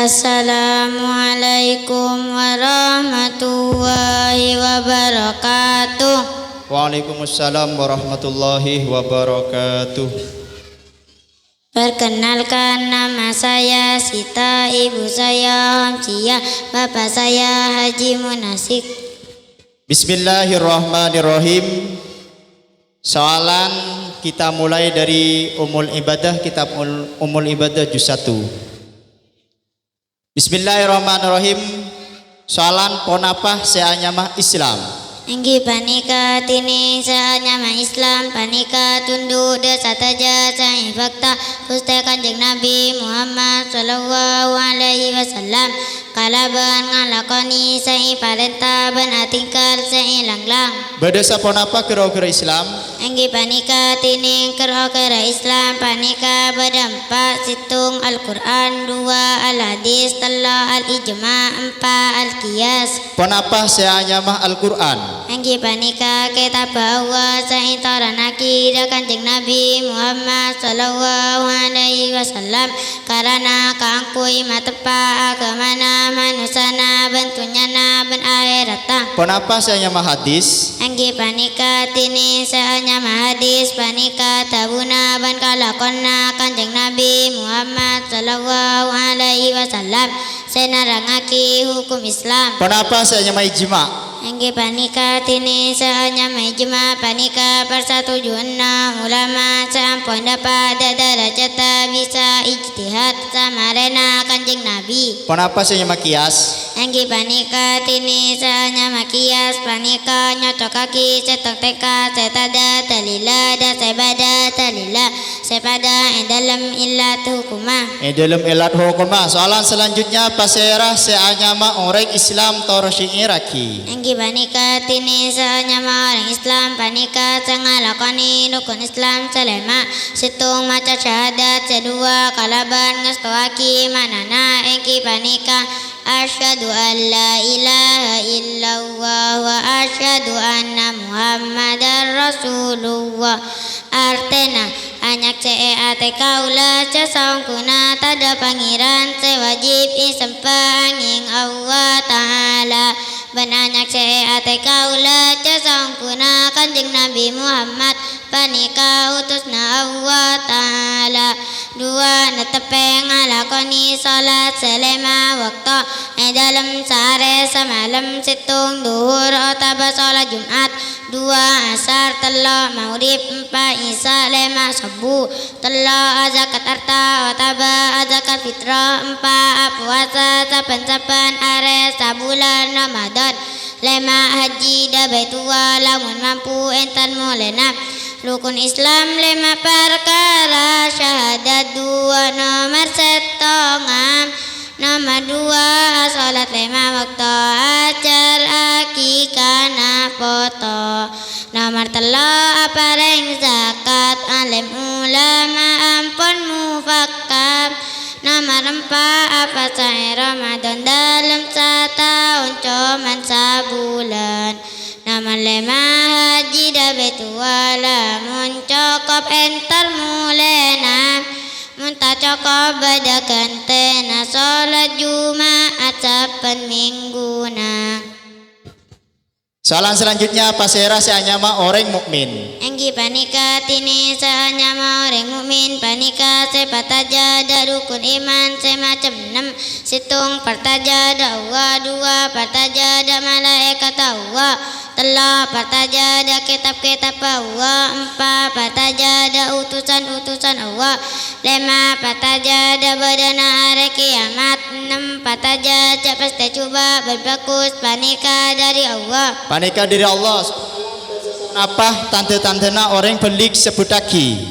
Assalamualaikum warahmatullahi wabarakatuh. Waalaikumsalam warahmatullahi wabarakatuh. Perkenalkan, nama saya Sita, ibu saya Hamziyah, bapak saya Haji Munasik. Bismillahirrahmanirrahim. Soalan kita mulai dari Ummul Ibadah, kitab Ummul Ibadah juz 1. Bismillahirrahmanirrahim. Soalan ponapah seanyamah Islam. Enggi panika tini seanyamah Islam, panika tunduk desa taja sang fakta kusta Kanjeng Nabi Muhammad sallallahu alaihi wasallam. Kalaban ngalakoni sai parenta ban atingkar sai langlang. Berdesa ponapa kira-kira Islam? Enggi panika tining kira-kira Islam, panika berdampak situng Al-Quran, 2 Al-Hadis, 3 Al-Ijma', 4 Al-Qiyas. Ponapa seanyamah Al-Quran? Enggi panika kita bawa sai taranaki da Kanjeng Nabi Muhammad sallallahu alaihi wasallam, karena kaangkui matepa agamana manusana bentunyana ben akhirata. Ponapa seanyamah hadis? Enggi panika tini seanyamah hadis, panika tabuna ban kalakonna Kanjeng Nabi Muhammad sallallahu alaihi wasallam senarangaki hukum Islam. Ponapa seanyamah ijma'? Enggi panika tini seanyamah ijma', panika persetujuanna ulama sampun dapat derajat bisa ijtihad samarena Kanjeng Nabi. Ponapa seanyamah kias? Enggi panika tini seanyamah kias, panika nyocokaki cetok teka setada talila da sebada talila sepada dalam ilat hukumah. Dalam ilat hukumah. Soalan selanjutnya pasera seanyamah orang Islam torosing iraki. Enggi panika tini seanyamah orang Islam, panika sengalakoni rukun Islam selema situng maca syahadat sedua kalaban ngestoaki manana. Enggi panika asyhadu an la ilaha illallah wa asyhadu anna muhammadar rasulullah. Artena anyak ceate kaula casangkuna tada pangiran sewajib isempanging Allah Ta'ala. Banyak ceate kaula casangkuna Kanjeng Nabi Muhammad panika utusna Allah Ta'ala. 2 netepeng alakoni salat selema waktu dalam sehari semalam situng duhur otaba salat Jumat, 2 asar, 3 maghrib, 4 isya, 5 subuh, 3 zakat harta otaba zakat fitrah, 4 puasa saben-saben are sabulan Ramadan, 5 haji da baitullah lamun mampu entan mulena. Rukun Islam 5 perkara, syahadat 2 nomor setengah, nomor 2 salat 5 waktu ajar akikana foto, nomor 3 apareng zakat alim ulama ampun mufakkar, nomor 4 apa cai Ramadan dalam setahun cuman sebulan, nomor 5 haji da baitullah lamun cokop entar mulena, mun tak cokop badakan tena salat Jumat saben mingguna. Soalan selanjutnya pasera seanyama orang mukmin. Enggi panika tini seanyama orang mukmin, panika sepataja da rukun iman semacam 6 situng partaja da Allah, 2 partaja da malaikat Allah, 3 partaja da kitab-kitab Allah, 4 partaja da utusan-utusan Allah, 5 partaja da badana hari kiamat, 6 partaja da pasti coba berbagus panika dari Allah. Panika dari Allah. Apa tante-tantena orang pelik sebutaki?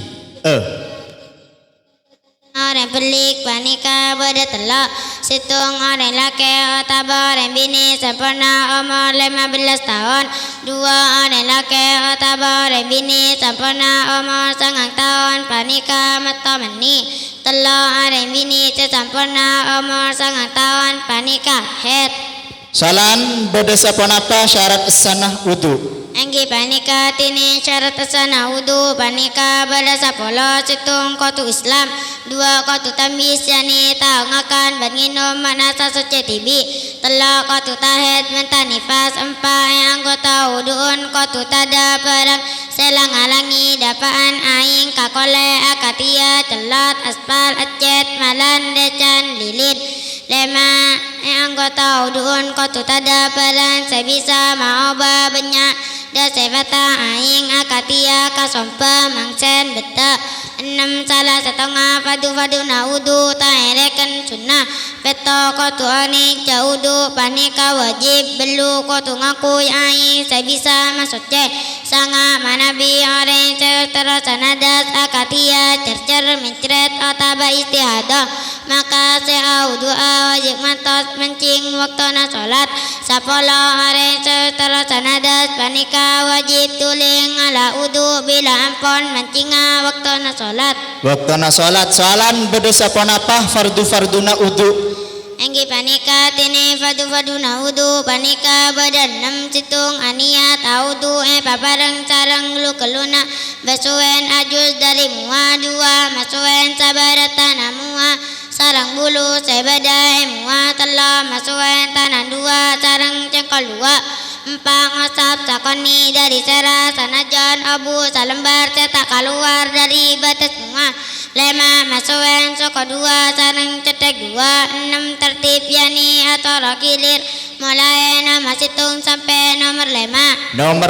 Orang pelik panika beda telak situng orang laki otaba orang bini sempurna umur 15 tahun, 2 orang laki otaba orang bini sempurna umur 9 tahun panika mata meni, 3 orang bini sempurna umur 9 tahun panika head. Soalan berdasarkan apa syarat sanah wudu? Anggi panika tini syarat asana wudu panika pada sapolo situng kotu Islam dua kotu tambis yani tau ngakan banginum manasa suci tibi telok kotu tahed mentanifas empat yang anggota wuduun kotu tada perang selang alangi dapaan aing kakole akatia celot aspal acet malan decan lilin lema yang anggota wuduun kotu tada perang sebisa maoba banyak da sebata aing akatia kasompa mangsen beta enam salah setengah fadu na wudu taereken sunnah peto kotu ani jaudu panika wajib belu kotu ngakui aing sebisa masuk cek sanga manabi orang terus sanadas akatia cercer mencret otaba istihadah maka seau doa wajib mantos mencing waktuna salat sapolo orang terus sanadas panika wajib tuling ala wudu bila ampon mencinga waktuna salat. Waktuna salat soalan berdosa ponapa farduna wudu. Anggi panika tini farduna wudu panika badan enam situng aniat audu papareng sareng lu keluna basuen ajus dari mua dua masuen sabarata namua sarang bulu sebada mua telo masuen tanah dua sarang cengkol dua empat ngosap sakoni dari sera sanajan abu salembar cetak keluar dari batas semua lema masuen soko dua sarang cetek dua enam tertib yani atau rokilir mulai nama situng sampai nomor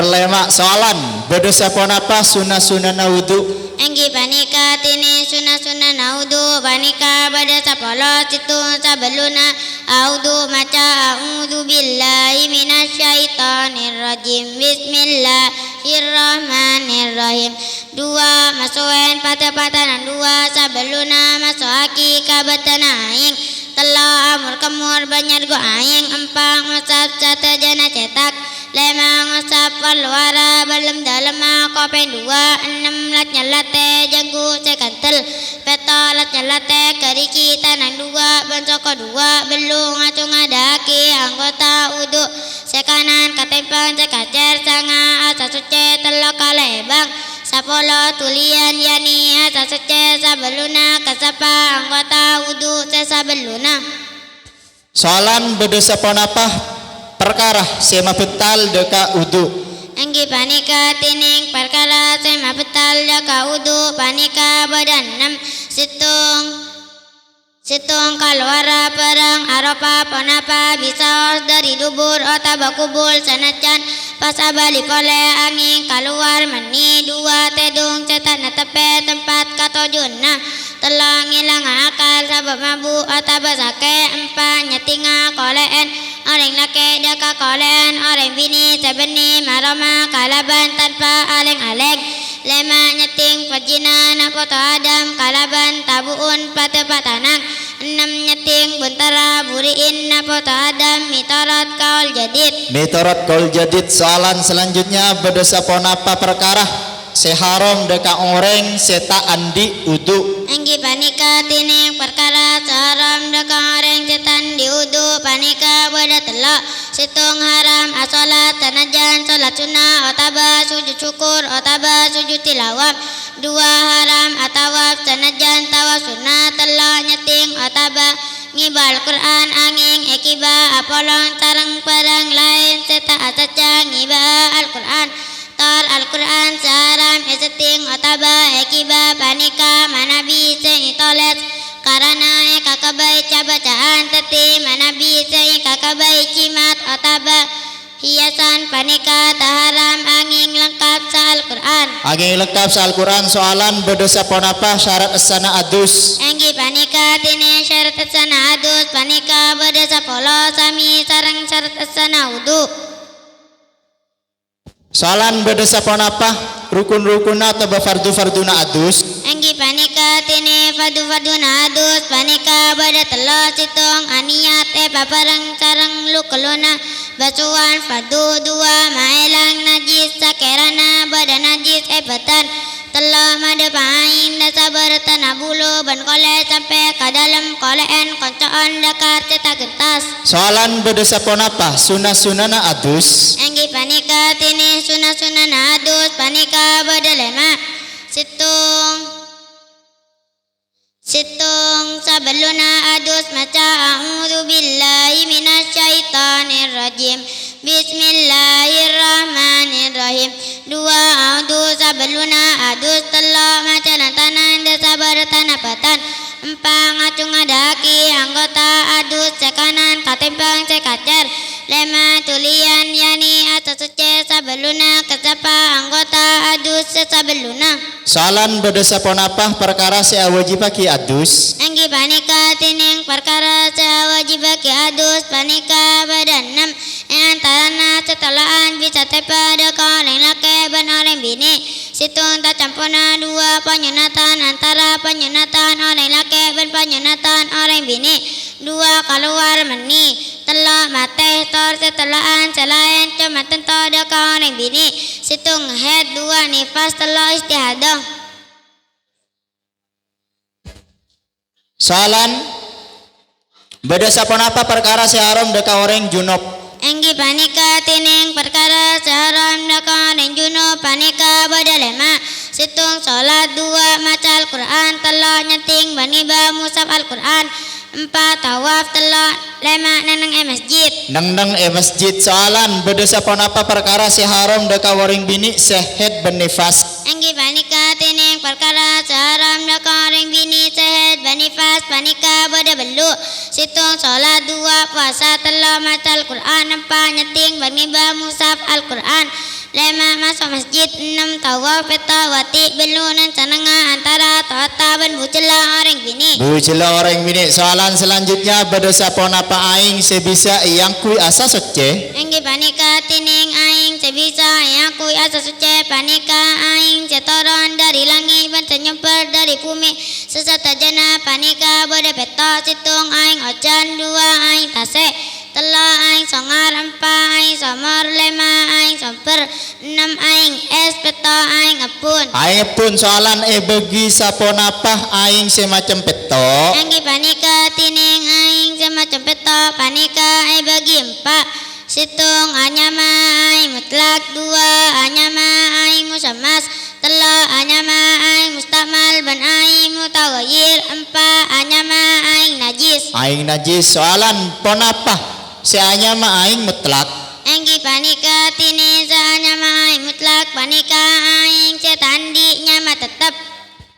lema soalan berdosa ponapa sunah wudu. Anggi panika tini sunah naudu panika pada sapolo situng sabeluna audu maca a'udzu billahi minasyaitonir rajim bismillahirrahmanirrahim dua masuen patah-patahan dua sabeluna masuaki kabatana aing telo amur kemur banyak go aing empang ngosap sate jana cetak lema ngosap keluara balem dalam kopen dua enam latnya late janggu sekantel peto latnya late keriki tanang dua bensoko dua belung ngacung adaki anggota udu sekanan katempang sekacer sanga asa suce telo kalebang sapolo tulian yani asa suce sabeluna kasapa anggota udu sesabeluna. Soalan berdosa ponapa perkara sema betal deka udu. Anggi panika tining perkara sema betal deka udu panika badan enam situng keluara perang aropa ponapa bisa dari dubur otaba kubul sanacan pasabali kole angin keluar mani dua tedung cetak netepe tempat katojuna telang hilang akal sabab mabu otaba sake empat nyetinga koleen orang laki deka koleen orang bini sebeni maroma kalaban tanpa aleng-aleng lema nyeting perjina napoto adam kalaban tabuun patah-patanang enam nyeting buntara buriin napoto adam mitorot kaul jadid. Soalan selanjutnya berdosa ponapa perkara seharom deka orang seta andi udu. Anggi panika tining perkara seharom deka orang setan di udu panika beda telok situng haram asolat tanajan solat sunnah otaba sujud syukur otaba sujud tilawah dua haram atawaf tanajan tawaf sunnah telok nyeting otaba ngibal Quran angin ekiba apolong tarang perang lain seta asaca ngiba Al-Quran tor Al-Quran saram eseting otaba ekiba panika manabi sing tolet karana kakabai cabacaan teti manabi sing kakabai cimat otaba hiasan panika taharam angin lengkap sa Al-Quran. Angin lengkap sa Al-Quran. Soalan berdosa ponapa syarat asana adus. Anggi panika tini syarat asana adus panika berdosa polo sami sarang syarat asana wudu. Soalan berdosa ponapa rukun-rukuna atau farduna adus. Anggi panika tini farduna adus panika pada telo situng aniat paparang sarang lukeluna basuan fardu dua maelang najis sakerana pada najis batan telah madepain da sabar tanah bulu ban kole sampai ke dalam koleen koncaan dakar cetak gentas. Soalan berdesa ponapa sunah-sunana adus. Enggi panika tini sunah-sunana adus panika badalema Situng sabeluna adus maca a'udzu billahi minasyaitonir rajim. Bismillahirrahmanirrahim. Dua a'udzu sabeluna adus telo maca lantanan desa bertanah patan. Empang acung adaki anggota adus sekanan katimpang sekacer. Lema tulian yani atas suce sabeluna kesapa anggota adus sabeluna. Soalan berdesa ponapa perkara sea wajibaki adus. Enggi panika tining perkara sea wajibaki adus panika badanam antarana setelaan bisa tepada kaleng laki ban oleh bini. Situng tak campurna dua penyunatan antara penyunatan oleh laki ban penyunatan oleh bini. Dua keluar meni telok mate tor setelaan selain cuma tentu ada kawan yang bini. Situng head dua nifas telok istihadah. Soalan berdesa ponapa perkara seharam deka orang junub. Enggi panika tining perkara seharam deka orang junub panika badalema. Situng sholat dua maca Al-Quran telok nyeting baniba musaf Al-Quran. Empat tawaf telok lema neneng masjid. Neng masjid. Soalan berdesa ponapa perkara seharam deka waring bini sehed benifas. Enggi panika tining perkara seharam deka waring bini sehed benifas panika bada belu. Situng sholat dua puasa telok maca Al-Quran empat nyeting baniba musaf Al-Quran. Lema masuk masjid enam tawaf peta wati belunan sananga antara tota ban bucela orang bini. Bucela orang bini. Soalan selanjutnya berdesa ponapa aing sebisa yang kui asa suce. Enggi panika tining aing sebisa yang kui asa suce panika aing setoron dari langit ban senyumper dari bumi sesata jana panika boda peta situng aing ocan dua aing tase. Telo aing songar empat aing somor lema aing somper enam aing es peto aing apun. Aing pun soalan bagi saponapa aing semacam peto. Enggi panika tining aing semacam peto panika bagi empat. Situng anyama aing mutlak dua anyama aing musamas. Telo anyama aing mustakmal ban aing mutaghayyir empat anyama aing najis. Aing najis. Soalan ponapa seanyama aing mutlak. Enggi panika tini seanyama aing mutlak panika aing setandi nyama tetap.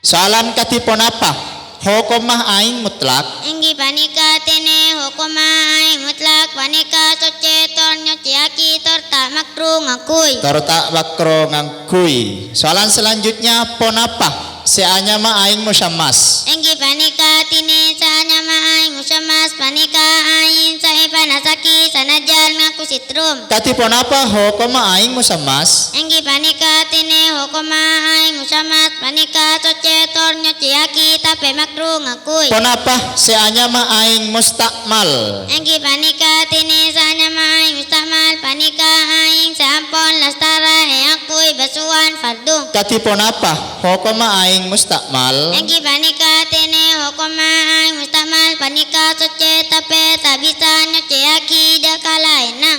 Soalan katiponapa hukumah aing mutlak. Enggi panika tini hukumah aing mutlak panika soce tor nyociaki tor tak makruh ngakui. Tor tak bakro ngangkui. Soalan selanjutnya ponapa seanyama aing musammas. Enggi panika tini seanyama aing musammas panika aing saipanasaki sanajan ngaku sitrum. Katiponapa hukumah aing musammas. Enggi panika tini hukumah aing musammas panika soce tor nyociaki tapi makruh ngakui. Ponapa seanyama aing mustakmal. Enggi panika tini seanyama aing mustakmal panika aing seampon lastara akui basuhan fardu. Katiponapa hukumah aing mustakmal. Enggi panika tini hukumah aing mustakmal panika soce tapi tak bisa nyociaki dakalaina.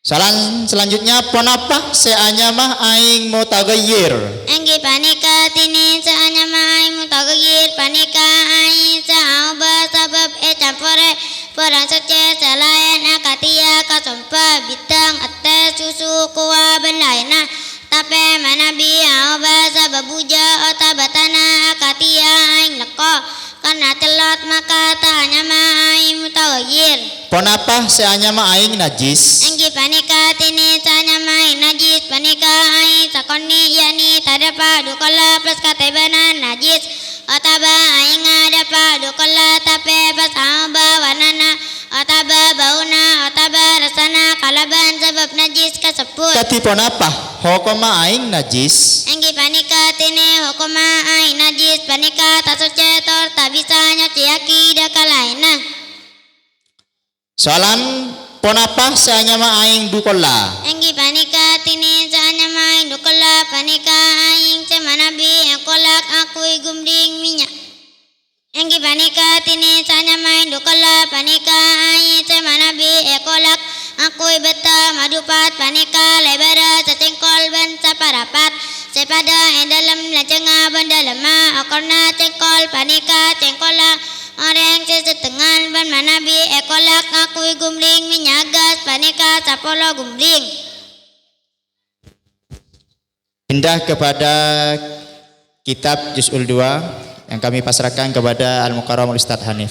Soalan selanjutnya ponapa seanyama aing mutaghayyir. Enggi panika tini seanyama aing mutaghayyir panika aing saubah sabab campure perang soce selain akatia kasompa bitang ate susu kuah belaina. Tapi manabi aubah sabab buja otabatana akatia aing leko karena telot maka ta'anyama aing mutaghayyir. Ponapa seanyama aing najis. Enggi panika tini seanyama aing najis panika aing sakoni yakni tadapat dukola plus katabanan najis otaba aing dapat dukola tapi pas aubah warnana otaba bauna otaba rasana kalaban sebab najis kasebut. Katiponapa hukumah aing najis. Enggi panika tini hukumah aing najis panika tak suci tor tak bisa nyociaki dakalaina. Soalan ponapa seanyama aing dukola. Enggi panika tini seanyama aing dukola panika aing cemanabi ekolak akui gumding minyak. Enggi panika tini sanya main dukola panika aing cemanabi ekolak akui beta madupat panika lebara cacengkol ban saparapat sepada dalam lajenga benda lemah akorna cengkol panika cengkolak orang sesetengan ban manabi ekolak akui gumling minyagas panika sapolo gumling. Pindah kepada kitab Juz'ul 2 yang kami pasrahkan kepada Al-Mukarram Ustaz Hanif.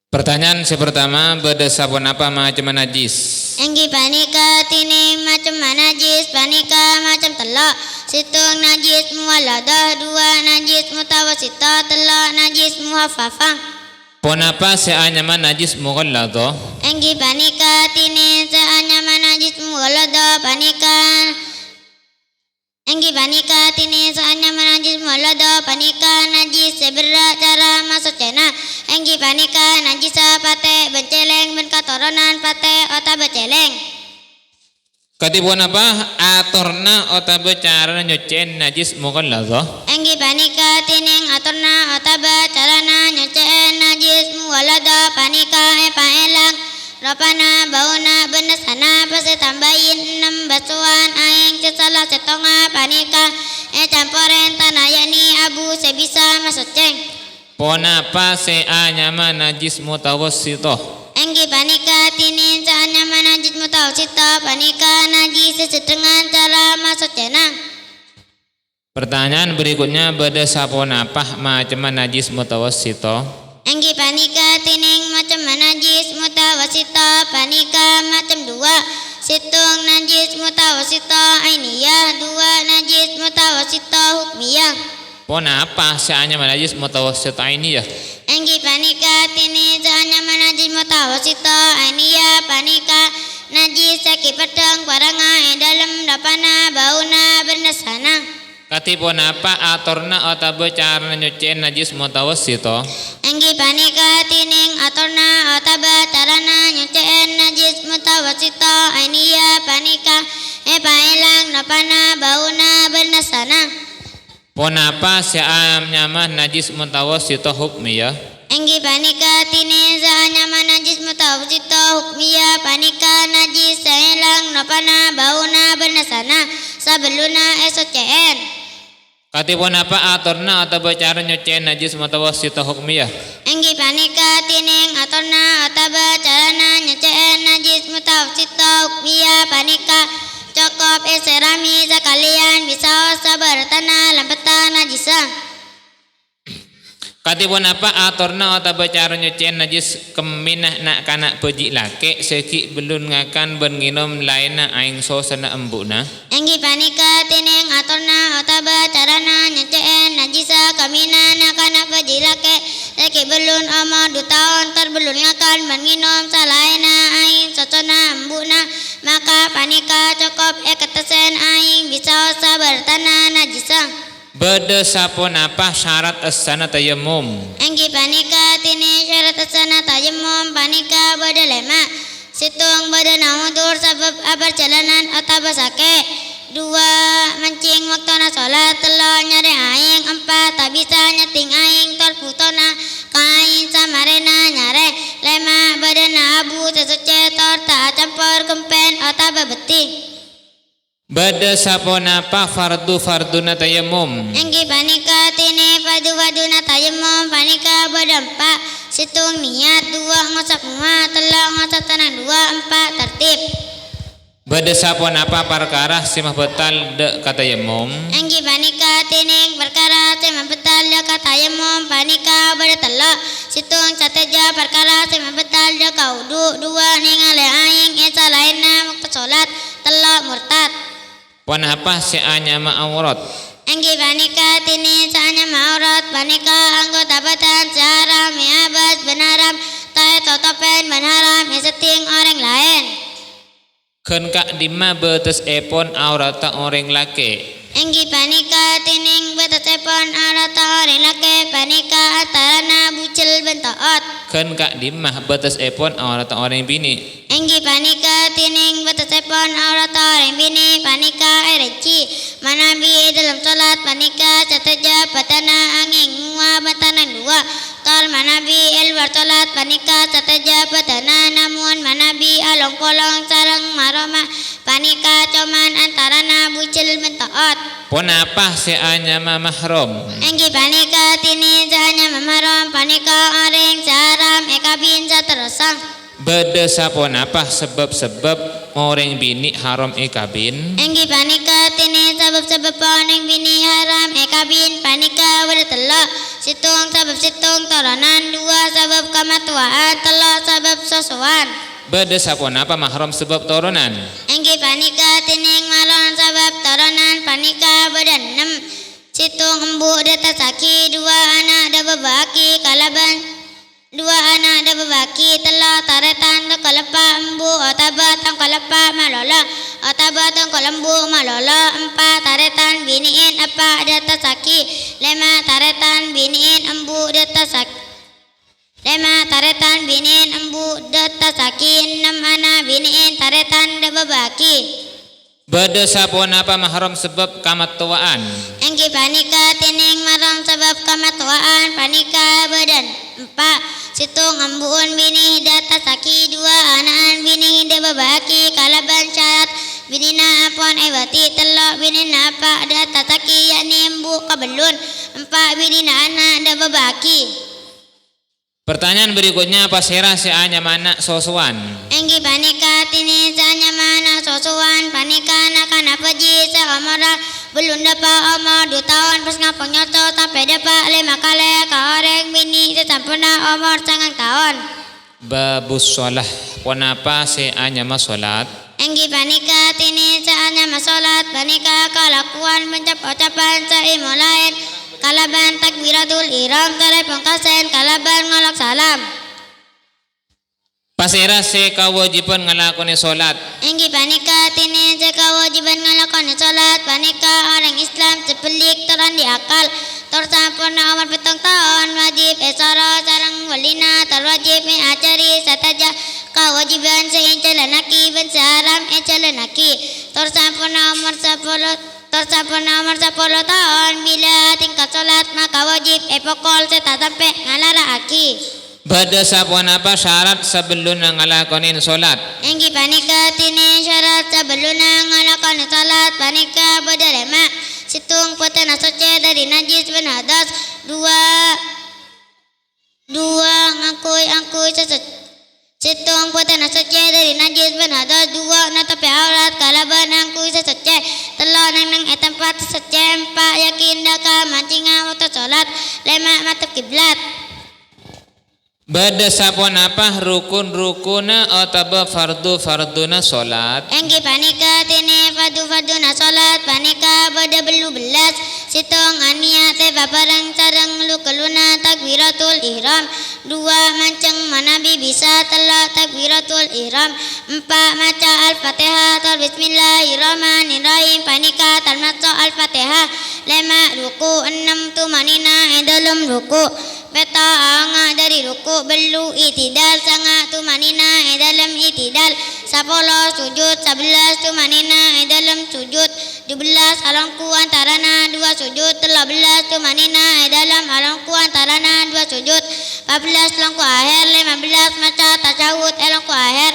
Pertanyaan pertama, berdasarkan apa macam najis? Enggi panika tini macam najis panika macam telak situng najis muwaladah dua najis mutawasita telak najis muhaffafah. Ponapa seanyaman najis mughalladha? Enggi panika tini seanyaman najis muwaladah panika Enggi panika tini seanyaman najis muwaladah panika najis seberat cara masuk cena. Enggi panika najis pate benceleng ben katoronan pate ota beceleng. Katipun apa aturna ota becara nyucen najis mughalladha? Enggi panika tining aturna ota becarana nyucen najis muwaladah panika elang ropana bauna benesana pasti tambahin 6 basuhan aing salah setonga panika campuren tanah yakni abu sebisa masuk ceng. Ponapa seanyaman najis mutawassithah? Enggi panika tinin seanyaman najis mutawassithah panika najis sesetengah cara masuk cenang. Pertanyaan berikutnya, berdasarkan apa macam najis mutawassithah? Enggi panika tining macam najis mutawassithah panika macam 2 situng najis mutawassithah ainiyah 2 najis mutawassithah hukmiyah. Ponapa seanyaman najis mutawassithah ini ya? Enggi panika tini seanyaman najis mutawassithah ainiyah panika najis sakit pedang paranga dalam dapana bauna bernasana. Katipun apa aturna ota becara nyucen najis mutawassithah? Enggi panika tining aturna ota becarana nyucen najis mutawassithah ainiyah panika paelang dapana bauna bernasana. Ponapa seanyaman najis mutawassithah hukmiyah? Enggi panika tini seanyaman najis mutawassithah hukmiyah panika najis saelang dapana bauna bernasana sabeluna SOCN. Katipun apa aturna atau becara nyucen najis mutawassithah hukmiyah? Enggi panika tining aturna atau becarana nyucen najis mutawassithah hukmiyah panika cukup serami sekalian bisa sabar tanah lampetan najisah. Katipun apa aturna atau becara nyucen najis keminah nak kanak peji lake seki belum ngakan benginom lainna aing sosana embuna? Enggi panika tining aturna atau becarana nyucen najisa kamina nak kanak peji lake seki belum umur 2 tahun terbelum ngakan benginom salaina aing sosana embuna maka panika cukup eketesen aing bisa sabar tanah najisah. Berdasarkan apa syarat asana tayammum? Enggi panika tini syarat asana tayammum panika badalema situng badana udur sabab abarjalanan atau basake 2 mancing waktuna salat 3 nyari aing 4 tak bisa nyeting aing tol putona kain samarena nyare 5 badana abu sesuce tor tak campur kempen atau babeti. Berdasarkan apa farduna tayammum? Enggi panika tini farduna tayammum panika berdampak situng niat 2 ngosap muat 3 ngosap tanah 2 4 tertib. Berdasarkan apa perkara simah betal de katayammum? Enggi panika tini perkara simah betal de katayammum panika bertelak situng cateja perkara simah betal de kaudu 2 ningali aing esa lainna waktu salat 3 murtad. Ponapa seanyama aurat? Enggi panika tini saanya maurat panika anggota badan seharam miabas benaram tae totopen benaram seting orang lain. Keun kak dima betes epon aurata orang laki. Enggi panika tining betes epon aurata orang laki panika atarana bucil bentoot. ken kak dimah batas epon aurat orang bini. Enggi panika tining batasepon aurat orang bini panika reci manabi dalam salat panika cataja patana angin wa batana dua tol manabi elwar salat panika cataja patana namun manabi along kolong sarang maroma panika coman antarana bucil mentaat. Pon apa seanya mahram? Enggi panika tini jahanya mamarom panika orang saram ekabin saterasang. Beda sapon apa sebab-sebab orang bini haram ekabin? Enggi panika tini sebab-sebab orang bini haram ekabin panika bertelak situng sebab situng toronan dua sebab kamatuaan telak sebab sosowan. Beda sapon apa mahram sebab turunan? Enggi panika tining malon sebab toronan panika berenam situng embu data saki dua anak da bebaki kalaban dua anak da bebaki telah taretan da kalepa embu otaba tang kalepa malola otaba tang kalembu malola empat taretan biniin apa data saki lima taretan biniin embu data saki lima taretan biniin embu data saki enam anak biniin taretan da bebaki. Beda sapon apa mahram sebab kamatuaan? Enggi panika tining maram sebab kamatuaan panika badan empat situng embuun bini data saki dua anaan bini de babaki kalaban syarat binina apon ewati telok binina apa data saki yakni embu kabelun empat binina anak de babaki. Pertanyaan berikutnya apa serah seanya mana sosuan? Enggi panika tini sanya mana sosuan panika nakana paji seomora belum dapat umur 2 tahun pas ngapong nyoto sampai dapat 5 kali kaoreng bini sesempurna umur 9 tahun. Babus sholah pon apa seanya masolat? Enggi panika tini seanya masolat panika kalakuan mencap-ucapan seimulain kalaban takbiratul ihram tarai pungkasen kalaban ngolok salam. Pasera se kewajiban ngelakoni solat. Enggi panika tini se kewajiban ngelakoni solat panika orang Islam sepelik teran diakal tersampurna umur 7 tahun wajib esara sarang walina terwajib meacari sataja kewajiban seincelanaki bensaram encelanaki tersampurna umur 10 tahun bila tingkat solat maka wajib epokol serta sampai ngalara aki. Bada sapon apa syarat sebelum ngelakonin solat? Enggi panika tini syarat sebelum ngelakonin solat panika bada lema situng potena soce dari najis benadas dua ngakui situng potena soce dari najis benadas dua natapi aurat kalaban ngakui soce telur nang tempat soce empat yakin daka mancinga waktu solat lema mata kiblat. Bada sapon apa rukun-rukuna atau fardu-farduna solat? Enggi panika tini fardu-farduna solat panika bada belu belas situng ania te baparang sareng lu keluna takbiratul ihram dua manceng manabi bisa telak takbiratul ihram empat maca al-fatihah tal bismillahirrahmanirrahim panika tal maca al-fatihah lima ruku enam tu manina dalam ruku Beta anga dari ruku belu itidal sanga tu manina dalam itidal 10 sujud 11 tu manina dalam sujud 12 alangku antarana 2 sujud 13 tu manina dalam alangku antarana 2 sujud 14 alangku akhir 15 maca tasawuf alangku akhir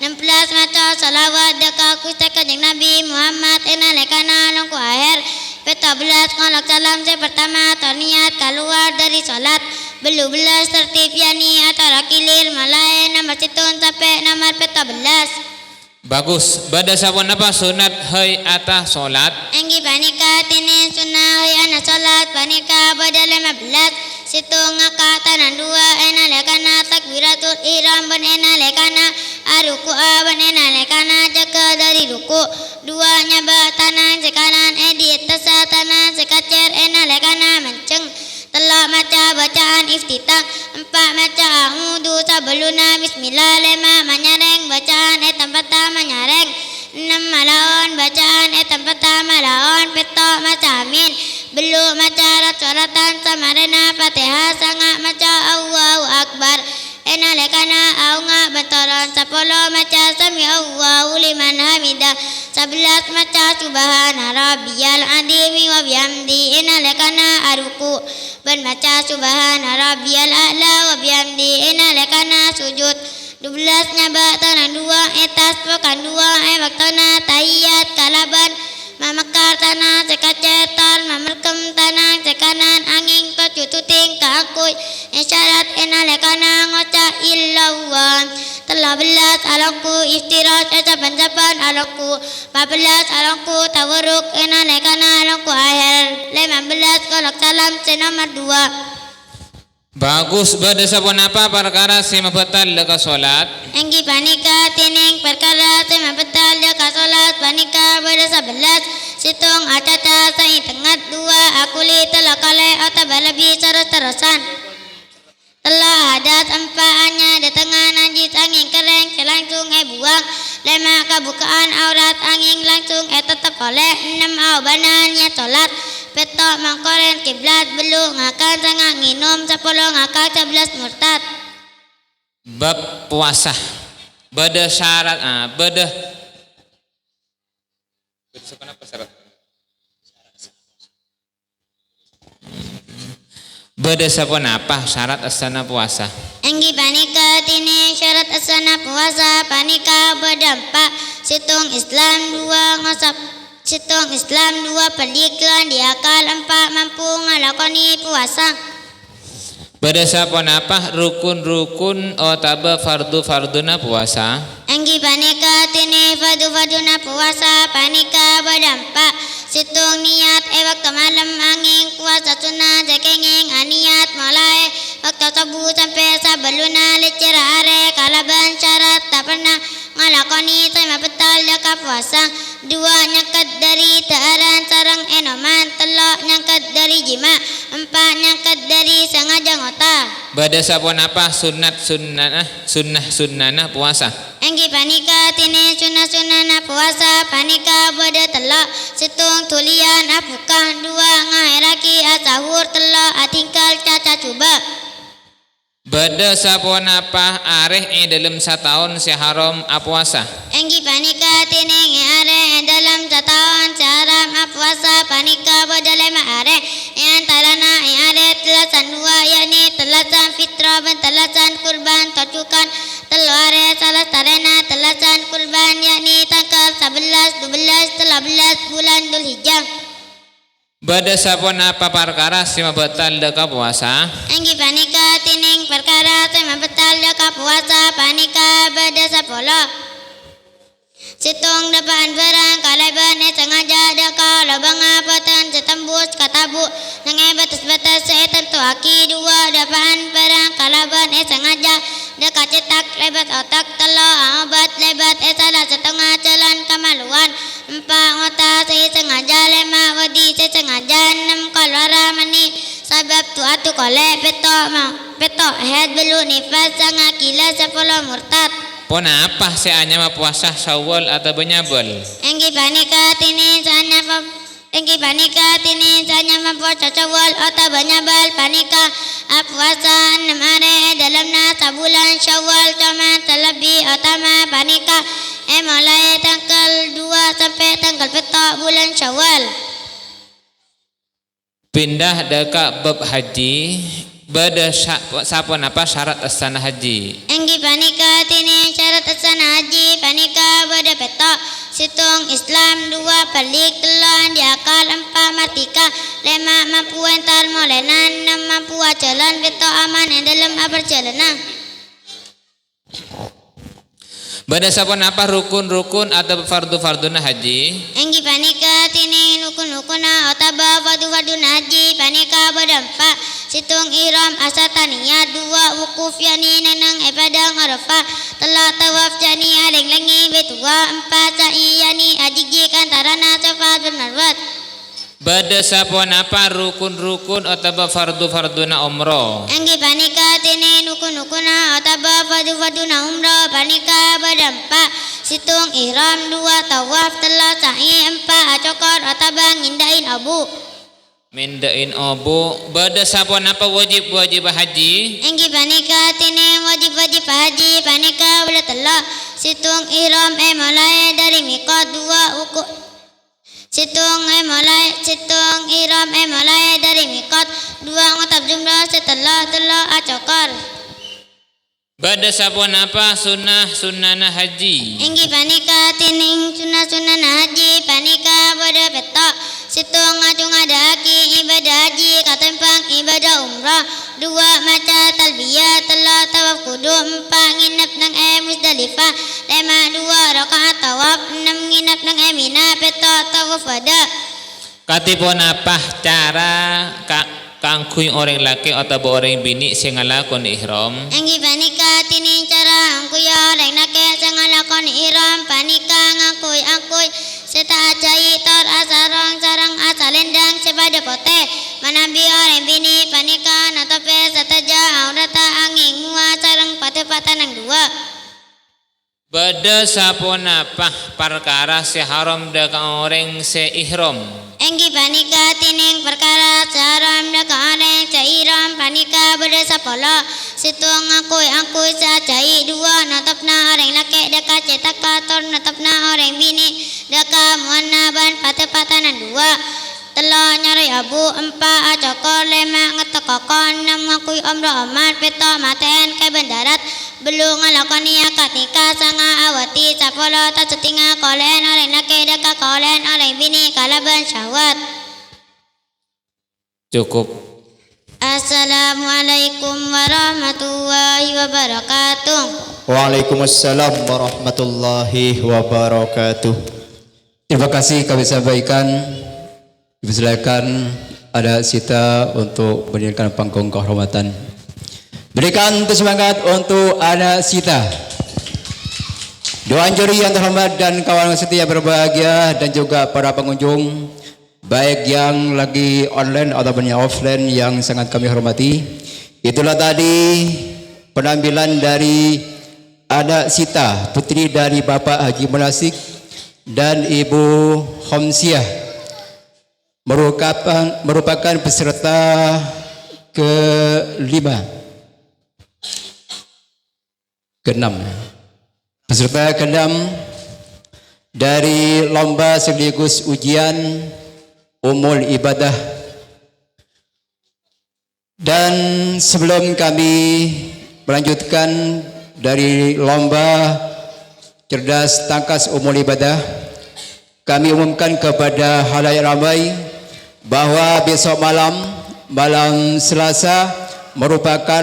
16 maca salawat deka kusta kanjeng Nabi Muhammad enalekana alangku akhir 14 ngolak salam saya pertama terniat keluar dari solat belu belas tertib yani atau kilir malai nomor situn sampai nomor 14. Bagus. Bada sapon apa sunat hai atah solat? Enggi panika tini sunnah hai ana solat panika bada 15 situng ngaka tanan dua enalekana takbiratul ihram ban enalekana aruku ban enalekana jaga dari ruku dua nyaba tanan sekanan edit tasa tanan sekacer enalekana menceng telak maca bacaan iftitah empat maca a'udzu sabeluna bismillah lima manyareng bacaan pertama nyareng enam malaon bacaan pertama laon petok maca amin belu maca suaratan samarena fatihah sanga maca Allahu akbar enalekana aunga bentaran 10 maca sami Allahu liman hamidah 11 maca subhana rabbiyal azim wa bihamdi enalekana aruku ban maca subhana rabbiyal a'la wa bihamdi enalekana sujud 12 nyaba tanah 2 etas pekan 2 waktana tahiyat kalaban mamakar tanah cekacetan mamerkem tanah cekanan angin kecututing keakui isyarat enalekana ngoca illallah 13 alaku istirahat capan-capan alaku 14 alaku tawaruk enalekana alaku akhir 15 kolak salam senomor 2. Bagus pada sabun apa perkara sema batal leka solat. Enggi panika tining perkara sema batal leka solat panika pada 11 situng acata sai tengah 2 akuli telah kale atau balabi terus-terusan. Telah hadat empaannya di tengah najis angin kering langsung buang 5 kebukaan aurat angin langsung tetap oleh 6 aubanannya solat petok mangkoren kiblat belum ngakal sangat nginum 10 ngakal 11 murtad. Bab puasa beda syarat beda kenapa syarat beda sapon apa syarat asana puasa. Enggi panika tini syarat asana puasa panika berdampak situng Islam 2 ngosap situng Islam 2 peliklan diakal 4 mampu ngalakoni puasa. Beda sapon apa rukun-rukun otaba fardu-farduna puasa. Enggi panika tini fardu-farduna puasa panika berdampak situng niat waktu malam angin puasa sunnah jakenging aniat mulai waktu subuh sampai sebeluna lecera are kalaban syarat tak pernah ngalakoni sama betal daka puasa 2 nyangkat dari tearan sarang enoman 3 nyangkat dari jima 4 nyangkat dari sengaja ngota. Bada sapon apa sunnah puasa. Enggi panika tini sunnah puasa panika bada telak situng tulian apukah 2 ngahiraki asahur telak atingkal caca cuba. Bada sapon apa areh dalam setahun seharam puasa. Enggi panika tini areh dalam setahun seharam puasa panika bada 5 areh yang tarana areh telasan 2 yakni telasan fitrah dan telasan kurban tocukan telu areh salah tarana telasan kurban yakni tanggal 11, 12, 13 bulan Dzulhijjah. Bada sapon apa perkara sima batal deka puasa. Enggi panika tining perkara sima batal deka puasa panika bada 10 situng depan barang kalaban sengaja deka labang apatan setembus katabu nangai batas-batas tentu aki 2 depan barang kalaban sengaja deka cetak lebat otak telo obat lebat salah setengah jalan kemaluan 4 ngota sengaja 5 wadi sengaja 6 kalwara mani sabab tu atu kole petok head belu nifas sangat kila 10 murtad. Pona apa seanya puasa Syawal atau benyabel? Enggi panika tini sanya puasa Syawal atau benyabel panika puasa 6 hari dalamnya sebulan Syawal cuma terlebih utama panika mulai tanggal 2 sampai tanggal petok bulan Syawal. Pindah deka bab haji. Bada sapon apa syarat asana haji. Enggi panika tini syarat asana haji panika bada petok situng Islam 2 pelik telan diakal 4 matika 5 mampu entar molenan 6 mampu jalan petok aman yang dalam perjalanan. Bada sapon apa rukun-rukun atau fardu-farduna haji. Enggi panika tini rukun-rukuna otaba fardu-farduna haji panika bada 4 situng ihram asataniya 2 wukuf yani nanang padang Arafah telah tawaf yani aling langi betua 4 sa'i yani ajigi kantarana Safa dan Marwah. Bada sapon apa rukun-rukun atau fardu-farduna umroh. Enggi panika tini rukun-rukuna atau fardu-farduna umroh panika bada 4 situng ihram 2 tawaf telah sa'i 4 acokor atau ngindain abu. Mendain obo bada sapon apa wajib haji Enggi panika tini wajib haji panika boleh telak situng ihram mulai dari mikot 2 uku situng ihram mulai dari mikot 2 ngutab jumlah setelah telak acokar bada sapon apa sunnah haji Enggi panika tining sunnah haji panika pada petok situng ngacung adaki ibadah haji katempang ibadah umrah 2 maca talbiyah telah tawaf kudu 4 nginep nang Musdalifah 5 2 rakaat tawaf 6 nginep nang Mina petok tawaf wada katipun apa cara kangkuy orang laki atau orang bini sing ngalakon ihram Enggi panika tining cara angkuya orang laki sing ngalakon ihram panika ngakuy serta ajai tor asarong sarang asalendang sepada pote manabi orang bini panika natope sataja aurata angin mua sarang patepatan 2 bada sapon apa perkara seharam deka orang seihram Enggi panika tining perkara saram deka orang seihram panika bada sapolo situng angkuy sajai 2 natopna orang laki deka cetaka tor natopna orang bini deka muanaban patepatanan 2 telo nyari abu 4 acokor 5 ngetekokon 6 ngakui omro omat peto maten ke bendarat belum ngalakoni akad nikah sanga awati sapolo tacutinga kolen orang laki deka kolen orang bini kalaban syahwat cukup. Assalamualaikum warahmatullahi wabarakatuh. Waalaikumsalam warahmatullahi wabarakatuh. Terima kasih kami sampaikan. Dipersilakan ada Sita untuk berdirikan panggung kehormatan. Berikan semangat untuk ada Sita. Doa juri yang terhormat dan kawan setia berbahagia dan juga para pengunjung baik yang lagi online ataupun yang offline yang sangat kami hormati. Itulah tadi penampilan dari Ada Sita, putri dari Bapak Haji Munasik dan Ibu Homsiah, merupakan peserta keenam dari lomba sekaligus ujian Umul Ibadah. Dan sebelum kami melanjutkan dari lomba cerdas tangkas Umul Ibadah, kami umumkan kepada halayak ramai bahwa besok malam Selasa merupakan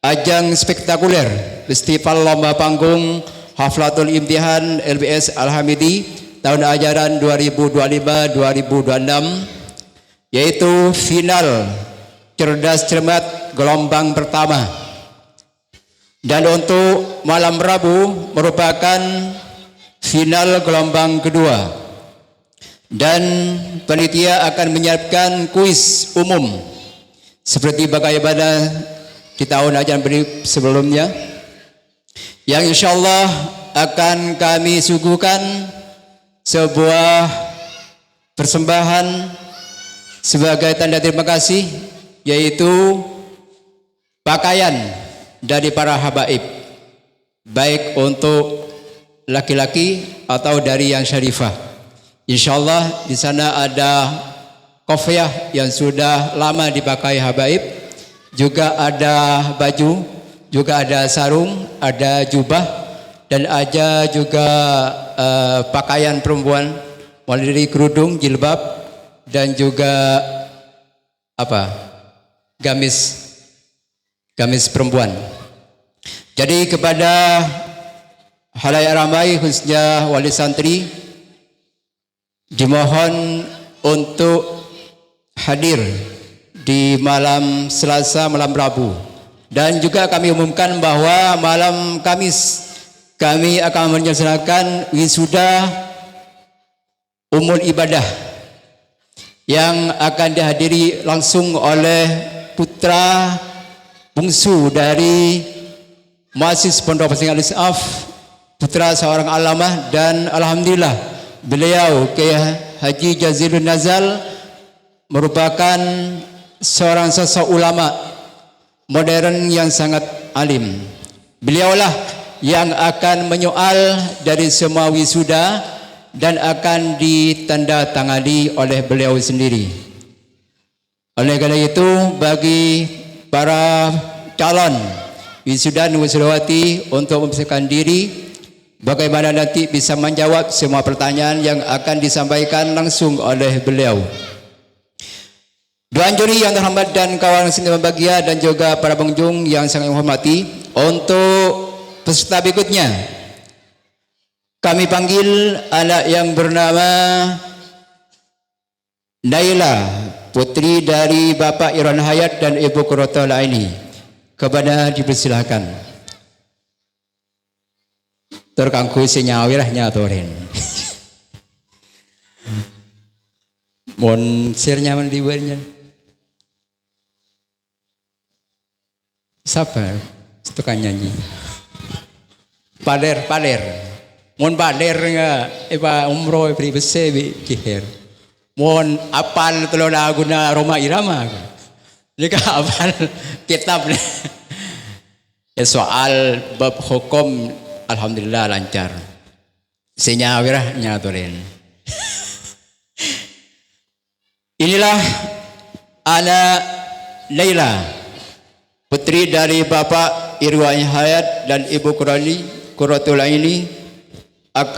ajang spektakuler festival lomba panggung Haflatul Imtihan LBS Al-Hamidi tahun ajaran 2025-2026, yaitu final cerdas cermat gelombang pertama. Dan untuk malam Rabu merupakan final gelombang kedua. Dan panitia akan menyiapkan kuis umum seperti bagaimana di tahun ajaran sebelumnya, yang insyaallah akan kami suguhkan sebuah persembahan sebagai tanda terima kasih, yaitu pakaian dari para habaib, baik untuk laki-laki atau dari yang syarifah. Insyaallah di sana ada kofiah yang sudah lama dipakai habaib, juga ada baju, juga ada sarung, ada jubah, dan ada juga pakaian perempuan mulai dari kerudung, jilbab, dan juga gamis perempuan. Jadi kepada halayak ramai khususnya wali santri dimohon untuk hadir di malam Selasa, malam Rabu. Dan juga kami umumkan bahwa malam Kamis kami akan menyelesaikan wisuda Umul Ibadah yang akan dihadiri langsung oleh putra bungsu dari Muassis Pondok Pesantren Al-Isaf, putra seorang alamah, dan alhamdulillah beliau Kiai Haji Jazilun Nazal merupakan seorang sosok ulama modern yang sangat alim. Beliaulah yang akan menyoal dari semua wisuda dan akan ditandatangani oleh beliau sendiri. Oleh karena itu, bagi para calon wisuda dan wisudawati untuk mempersiapkan diri bagaimana nanti bisa menjawab semua pertanyaan yang akan disampaikan langsung oleh beliau. Dewan juri yang terhormat dan kawan seni bahagia dan juga para pengunjung yang sangat menghormati, untuk peserta berikutnya kami panggil anak yang bernama Naila, putri dari Bapak Irwan Hayat dan Ibu Qurratul Aini. Kepada dipersilakan. Terkangku senyawirahnya toren. Mohon share-nya mendibarnya. Sabar, tukang nyanyi. Paler. Mohon paler nga, iba umroh beri bese kiher. Mohon apal telo lagu na Roma Irama. Jika apal kitab ya soal bab hukum alhamdulillah lancar. Senyawirah nyatorin. Inilah anak Laila, putri dari Bapak Irwan Hayat dan Ibu Qurratul Aini, akan